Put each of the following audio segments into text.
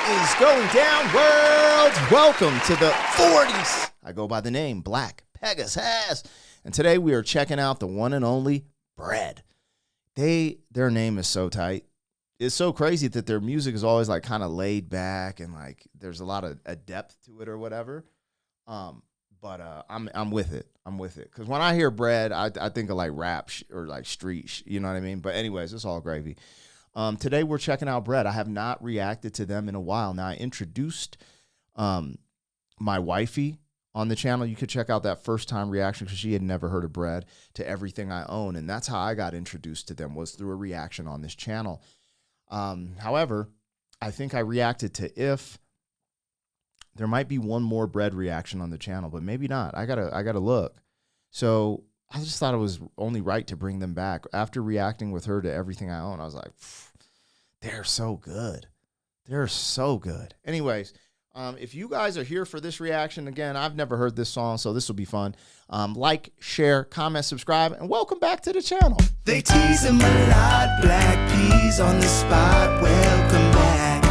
is going down, world? Welcome to the 40s. I go by the name Black Pegasus. And today we are checking out the one and only Bread. Their name is so tight. It's so crazy that their music is always like kind of laid back and like there's a lot of a depth to it or whatever. But I'm with it. I'm with it. Because when I hear Bread, I think of like rap or like street, you know what I mean? But anyways, it's all gravy. Today we're checking out Bread. I have not reacted to them in a while. Now I introduced my wifey on the channel. You could check out that first time reaction because she had never heard of Bread to everything I own. And that's how I got introduced to them, was through a reaction on this channel. However, I think I reacted to If. There might be one more Bread reaction on the channel, but maybe not. I gotta look. So I just thought it was only right to bring them back. After reacting with her to everything I own, I was like, they're so good. They're so good. Anyways, if you guys are here for this reaction, again, I've never heard this song, so this will be fun. Like, share, comment, subscribe, and welcome back to the channel. They tease him a lot, black peas on the spot. Welcome back,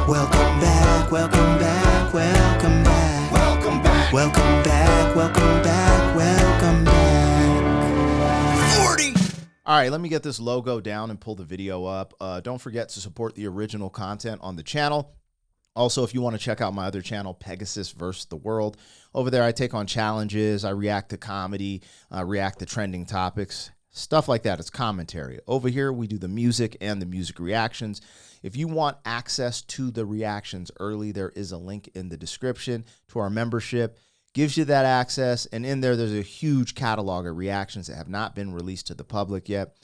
welcome back, welcome back, welcome back, welcome back, welcome back, welcome back, welcome back. 40. All right, let me get this logo down and pull the video up. Don't forget to support the original content on the channel. Also, if you want to check out my other channel, Pegasus vs. the World, over there I take on challenges, I react to comedy, react to trending topics, stuff like that. It's commentary. Over here, we do the music and the music reactions. If you want access to the reactions early, there is a link in the description to our membership. Gives you that access, and in there, there's a huge catalog of reactions that have not been released to the public yet.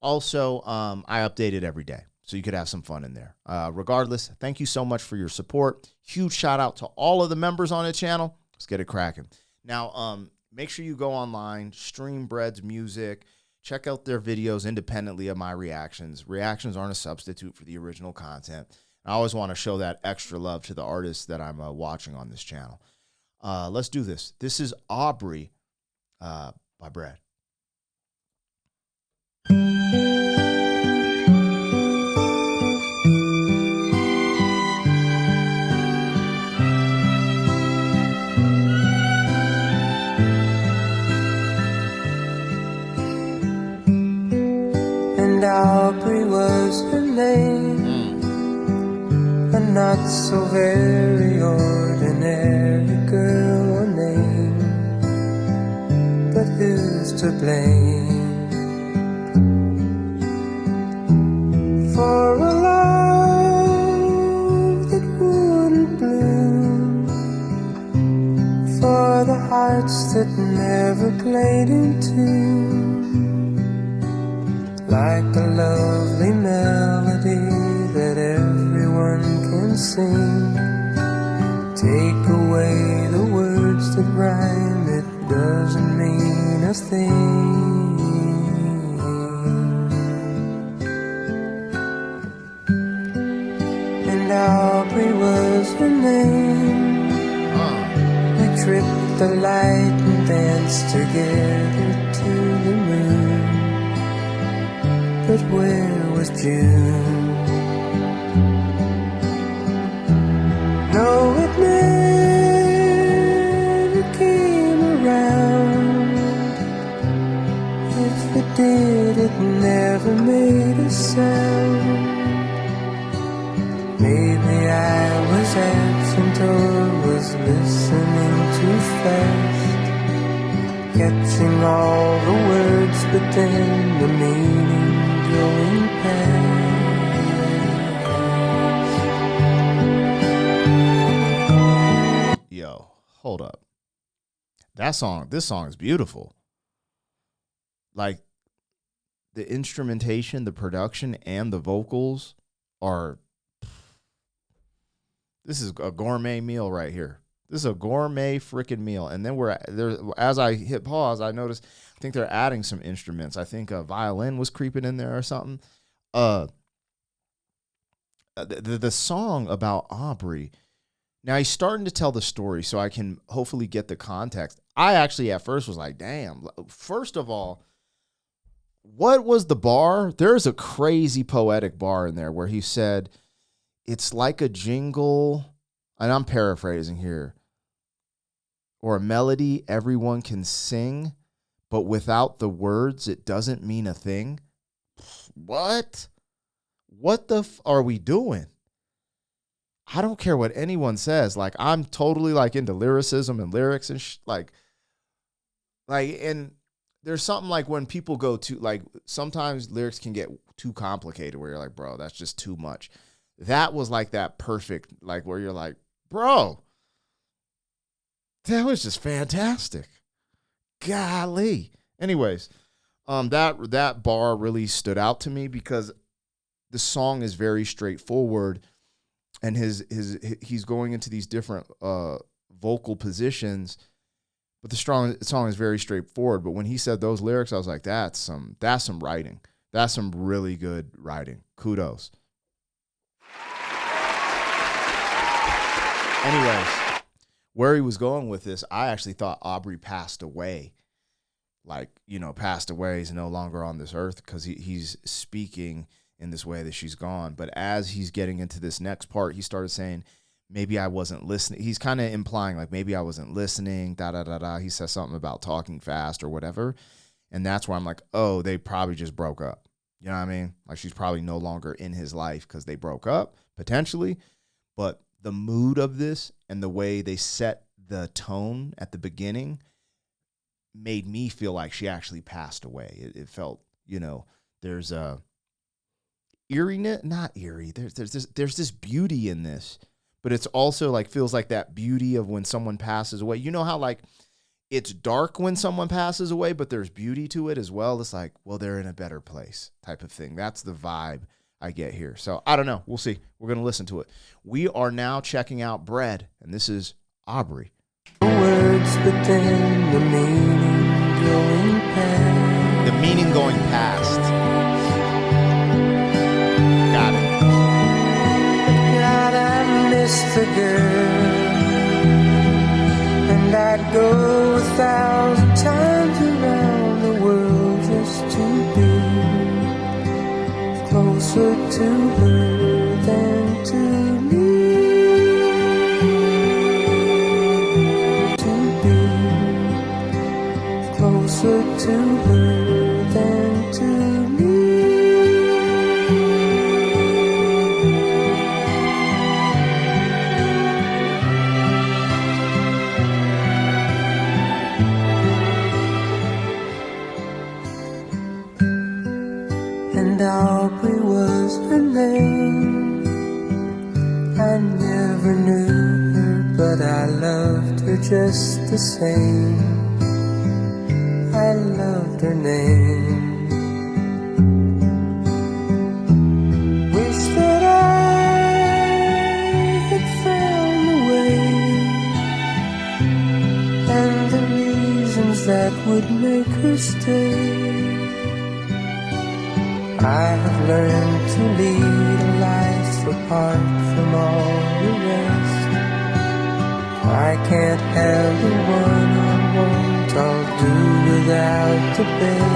Also, I update it every day, so you could have some fun in there. Regardless, thank you so much for your support. Huge shout out to all of the members on the channel. Let's get it cracking. Now, make sure you go online, stream Bread's music, check out their videos independently of my reactions. Reactions aren't a substitute for the original content. I always want to show that extra love to the artists that I'm watching on this channel. Let's do this. This is Aubrey by Bread. And Aubrey was her name, a not so very ordinary girl or name, but who's to blame for a love that wouldn't bloom, for the hearts that never played in tune, like a lovely melody that everyone can sing. Take away the words that rhyme, it doesn't mean a thing. And Aubrey was her name. We tripped the light and danced together to the moon. But where was June? No, it never came around. If it did, it never made a sound. Maybe I was absent or was listening too fast, catching all the words, but then the meaning going past. Yo, hold up. This song is beautiful. Like, the instrumentation, the production, and the vocals are... This is a gourmet meal right here. This is a gourmet freaking meal. And then as I hit pause, I noticed, I think they're adding some instruments. I think a violin was creeping in there or something. The song about Aubrey, now he's starting to tell the story so I can hopefully get the context. I actually at first was like, damn. First of all, what was the bar? There's a crazy poetic bar in there where he said, it's like a jingle, and I'm paraphrasing here, or a melody everyone can sing, but without the words, it doesn't mean a thing. What? What the are we doing? I don't care what anyone says. Like, I'm totally like into lyricism and lyrics and like, and there's something like when people go to, like, sometimes lyrics can get too complicated where you're like, bro, that's just too much. That was like that perfect, like, where you're like, bro, that was just fantastic. Golly. Anyways, that bar really stood out to me because the song is very straightforward, and he's going into these different vocal positions, but the song is very straightforward. But when he said those lyrics, I was like, that's some writing. That's some really good writing. Kudos. Anyways, where he was going with this, I actually thought Aubrey passed away. Like, passed away. He's no longer on this earth because he's speaking in this way that she's gone. But as he's getting into this next part, he started saying, maybe I wasn't listening. He's kind of implying, like, maybe I wasn't listening, da-da-da-da. He says something about talking fast or whatever. And that's where I'm like, oh, they probably just broke up. You know what I mean? Like, she's probably no longer in his life because they broke up, potentially. But the mood of this and the way they set the tone at the beginning made me feel like she actually passed away. It felt, there's a eeriness, not eerie. There's this beauty in this, but it's also like feels like that beauty of when someone passes away. You know how like it's dark when someone passes away, but there's beauty to it as well. It's like, well, they're in a better place type of thing. That's the vibe I get here. So I don't know. We'll see. We're going to listen to it. We are now checking out Bread, and this is Aubrey. Words, but then the meaning going past. The meaning going past. Got it. God, I miss the girl, and I'd go 1,000 times around the world just to be closer to her than to me. Closer to her than to me. And Aubrey was her name. I never knew her, but I loved her just the same. I loved her name. Wish that I had found the way and the reasons that would make her stay. I have learned to lead a life apart from all the rest. I can't have the one I want, I'll do without the best.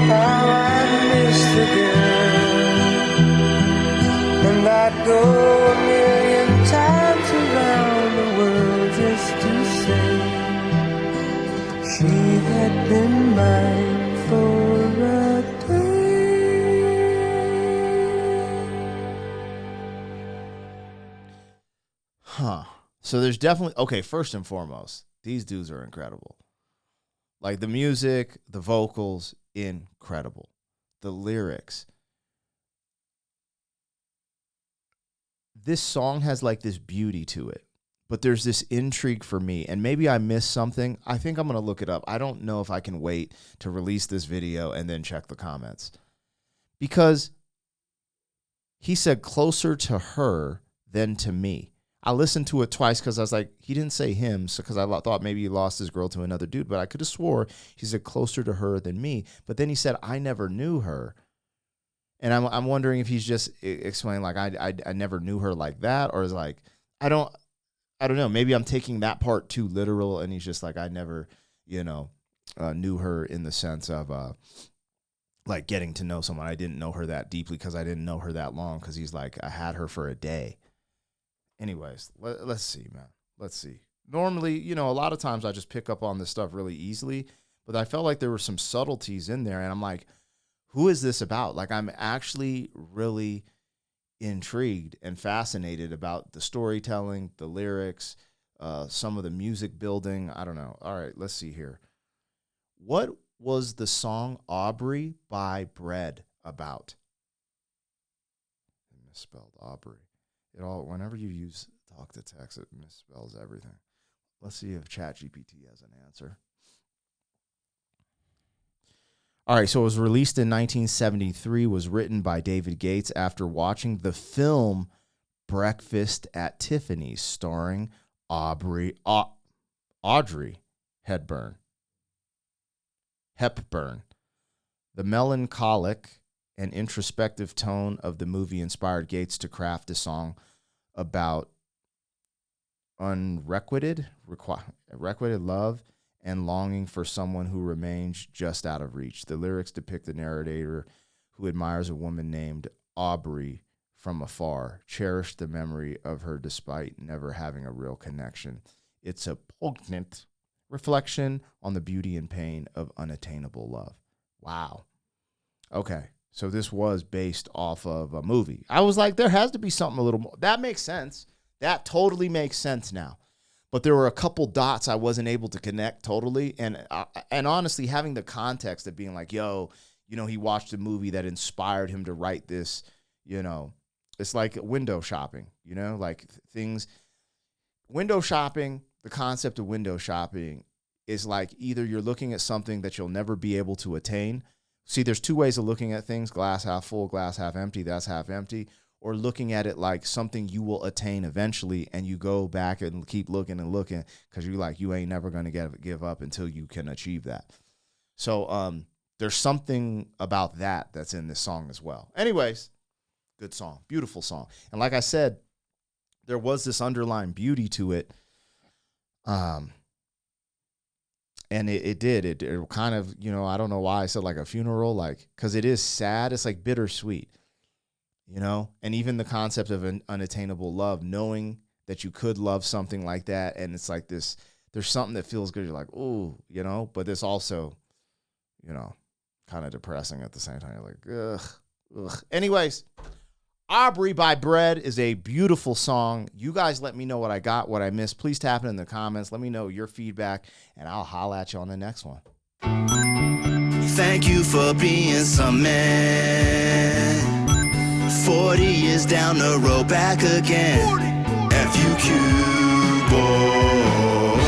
How I miss the girl, and I'd go 1,000,000 times around the world just to say she had been mine for a day. So there's definitely, okay, first and foremost, these dudes are incredible. Like the music, the vocals, incredible. The lyrics. This song has like this beauty to it, but there's this intrigue for me, and maybe I missed something. I think I'm going to look it up. I don't know if I can wait to release this video and then check the comments, because he said closer to her than to me. I listened to it twice because I was like, he didn't say him, so because I thought maybe he lost his girl to another dude, but I could have swore he said closer to her than me. But then he said, I never knew her. And I'm wondering if he's just explaining like I never knew her like that, or is like, I don't know. Maybe I'm taking that part too literal, and he's just like, I never, knew her in the sense of like getting to know someone. I didn't know her that deeply because I didn't know her that long, because he's like, I had her for a day. Anyways, let's see, man. Let's see. Normally, you know, a lot of times I just pick up on this stuff really easily, but I felt like there were some subtleties in there, and I'm like, who is this about? Like, I'm actually really intrigued and fascinated about the storytelling, the lyrics, some of the music building. I don't know. All right, let's see here. What was the song Aubrey by Bread about? I misspelled Aubrey. Whenever you use talk to text, it misspells everything. Let's see if ChatGPT has an answer. All right, so it was released in 1973, was written by David Gates after watching the film Breakfast at Tiffany's, starring Audrey Hepburn. The melancholic and introspective tone of the movie inspired Gates to craft a song about unrequited love and longing for someone who remains just out of reach. The lyrics depict the narrator who admires a woman named Aubrey from afar, cherished the memory of her despite never having a real connection. It's a poignant reflection on the beauty and pain of unattainable love. Wow. Okay, so this was based off of a movie. I was like, there has to be something a little more. That makes sense. That totally makes sense now. But there were a couple dots I wasn't able to connect totally. And honestly, having the context of being like, yo, you know, he watched a movie that inspired him to write this, you know, it's like window shopping, you know, like things. Window shopping, the concept of window shopping is like either you're looking at something that you'll never be able to attain. See, there's two ways of looking at things: glass half full, glass half empty. That's half empty. Or looking at it like something you will attain eventually, and you go back and keep looking and looking because you're like, you ain't never going to give up until you can achieve that. So there's something about that that's in this song as well. Anyways, good song, beautiful song. And like I said, there was this underlying beauty to it. And it kind of, you know, I don't know why I said like a funeral, like, because it is sad. It's like bittersweet. You know, and even the concept of an unattainable love, knowing that you could love something like that. And it's like this, there's something that feels good. You're like, ooh, you know, but it's also, you know, kind of depressing at the same time. You're like, ugh. Anyways, Aubrey by Bread is a beautiful song. You guys let me know what I got, what I missed. Please tap it in the comments. Let me know your feedback, and I'll holla at you on the next one. Thank you for being some man. 40 years down the road, back again. FUQ boy.